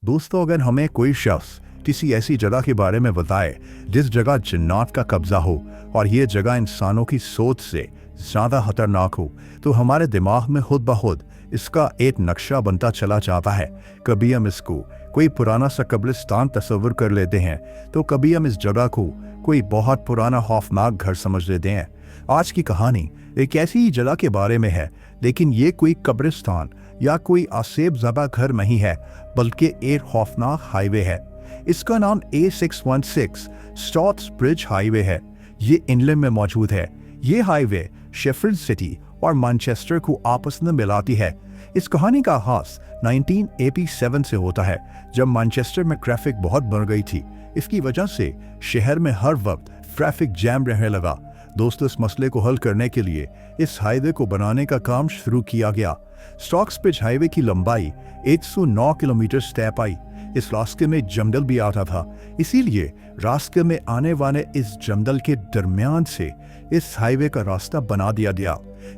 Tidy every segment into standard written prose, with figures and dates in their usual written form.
दोस्तों, अगर हमें कोई शख्स किसी ऐसी जगह के बारे में बताए जिस जगह जिन्नात का कब्जा हो और ये जगह इंसानों की सोच से ज़्यादा खतरनाक हो, तो हमारे दिमाग में खुद ब खुद इसका एक नक्शा बनता चला जाता है। कभी हम इसको कोई पुराना सा कब्रिस्तान तस्वुर कर लेते हैं, तो कभी हम इस जगह को कोई बहुत पुराना खौफनाक घर समझ लेते हैं। आज की कहानी एक ऐसी ही जगह के बारे में है, लेकिन ये कोई कब्रिस्तान या कोई आसेब ज़दा घर नहीं है, बल्कि एक खौफनाक हाईवे है। इसका नाम A616 स्टॉक्सब्रिज हाईवे है। ये इंग्लैंड में मौजूद है। ये हाईवे शेफील्ड सिटी और मैनचेस्टर को आपस में मिलाती है। इस कहानी का आगाज 1987 से होता है, जब मैनचेस्टर में ट्रैफिक बहुत बढ़ गई थी। इसकी वजह से शहर में हर वक्त ट्रैफिक जैम रहने लगा। दोस्तों, इस मसले को हल करने के लिए इस हाईवे को बनाने का काम शुरू किया गया। स्टॉक्सब्रिज हाईवे की लंबाई 109 किलोमीटर तय पाई। इस रास्ते में जंगल भी आता था, इसीलिए रास्ते में आने वाले इस जंगल के दरमियान से इस हाईवे का रास्ता बना दिया गया।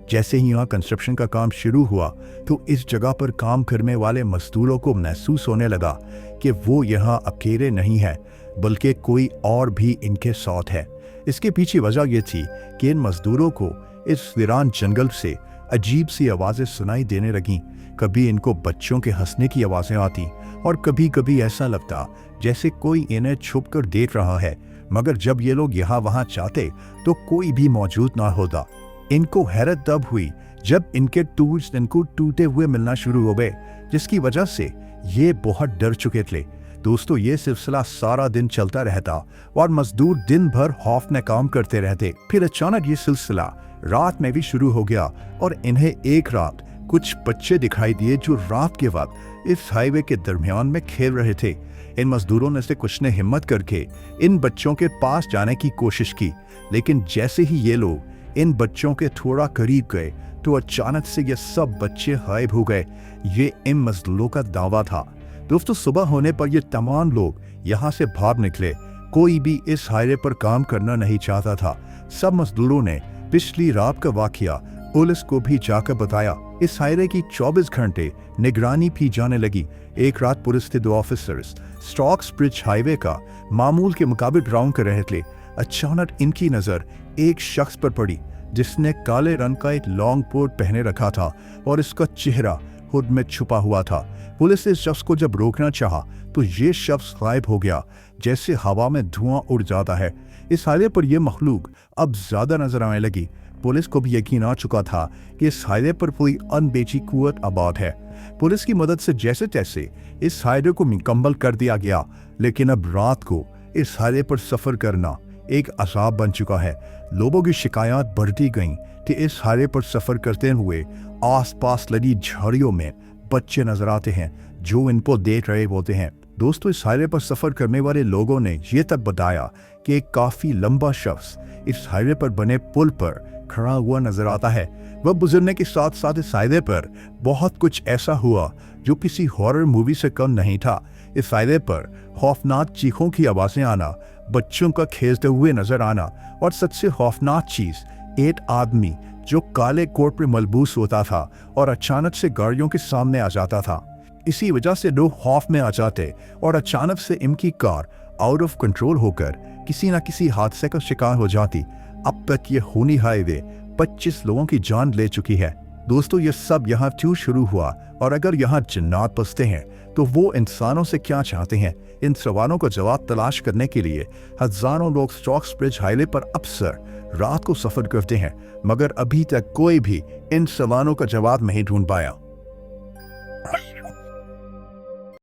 जैसे ही यहाँ कंस्ट्रक्शन का काम शुरू हुआ, तो इस जगह पर काम करने वाले मजदूरों को महसूस होने लगा कि वो यहाँ अकेले नहीं है, बल्कि कोई और भी इनके साथ है। इसके पीछे वजह यह थी कि इन मजदूरों को इस वीरान जंगल से अजीब सी आवाज़ें सुनाई देने लगीं। कभी इनको बच्चों के हंसने की आवाज़ें आती और कभी कभी ऐसा लगता जैसे कोई इन्हें छुप कर देख रहा है, मगर जब ये लोग यहाँ वहाँ चाहते तो कोई भी मौजूद ना होता। इनको हैरत तब हुई जब इनके टूल्स इनको टूटे हुए मिलना शुरू हो गए, जिसकी वजह से ये बहुत डर चुके थे। दोस्तों, ये सिलसिला सारा दिन चलता रहता और मजदूर दिन भर खौफ में काम करते रहते। फिर अचानक ये सिलसिला रात में भी शुरू हो गया और इन्हें एक रात कुछ बच्चे दिखाई दिए जो रात के वक्त इस हाईवे के दरमियान में खेल रहे थे। इन मजदूरों में से कुछ ने हिम्मत करके इन बच्चों के पास जाने की कोशिश की, लेकिन जैसे ही ये लोग इन बच्चों के थोड़ा करीब गए तो अचानक से ये सब बच्चे गायब हो गए। ये इन मजदूरों का दावा था। दोस्तों, सुबह होने पर ये तमाम लोग यहाँ से भाग निकले। कोई भी इस हाईवे पर काम करना नहीं चाहता था। सब मजदूरों ने पिछली रात का वाकया पुलिस को भी जाकर बताया। इस हाईवे की 24 घंटे निगरानी भी जाने लगी। एक रात पुलिस के 2 ऑफिसर्स स्टॉक्सब्रिज हाईवे का मामूल के मुताबिक राउंड कर रहे थे। अचानक इनकी नजर एक शख्स पर पड़ी जिसने काले रंग का एक लॉन्ग कोट पहने रखा था और इसका चेहरा हुड में छुपा हुआ था। पुलिस ने इस शख्स को जब रोकना चाहा तो ये शख्स गायब हो गया, जैसे हवा में धुआं उड़ जाता है। इस हाईवे पर यह मखलूक अब ज्यादा नजर आने लगी। पुलिस को भी यकीन आ चुका था कि इस हाईवे पर कोई अनबेची कुव्वत आबाद है। पुलिस की मदद से जैसे तैसे इस हाईवे को मुकम्मल कर दिया गया, लेकिन अब रात को इस हाईवे पर सफर करना एक अज़ाब बन चुका है। लोगों की शिकायत बढ़ती गईं कि इस हाईवे पर सफर करते हुए आसपास लगी झाड़ियों में बच्चे नजर आते हैं जो इनको देख रहे होते हैं। दोस्तों, इस हाईवे पर सफर करने वाले लोगों ने ये तक बताया कि एक काफी लंबा शख्स इस हाईवे पर बने पुल पर खड़ा हुआ नजर आता है। वह गुजरने के साथ साथ इस हाईवे पर बहुत कुछ ऐसा हुआ जो किसी हॉरर मूवी से कम नहीं था। इस हाईवे पर खौफनाक चीखों की आवाजें आना, बच्चों का खेलते हुए नजर आना और सबसे खौफनाक चीज, एक आदमी जो काले कोट पर मलबूस होता था और अचानक से गाड़ियों के सामने आ जाता था। इसी वजह से लोग खौफ में आ जाते और अचानक से इनकी कार आउट ऑफ कंट्रोल होकर किसी न किसी हादसे का शिकार हो जाती। अब तक ये खूनी हाईवे 25 लोगों की जान ले चुकी है। दोस्तों, ये सब यहाँ क्यों शुरू हुआ और अगर यहाँ जिन्नात बसते हैं तो वो इंसानों से क्या चाहते हैं? इन सवालों का जवाब तलाश करने के लिए हजारों लोग स्टॉक्सब्रिज हाईवे पर अक्सर रात को सफर करते हैं, मगर अभी तक कोई भी इन सवालों का जवाब नहीं ढूंढ पाया।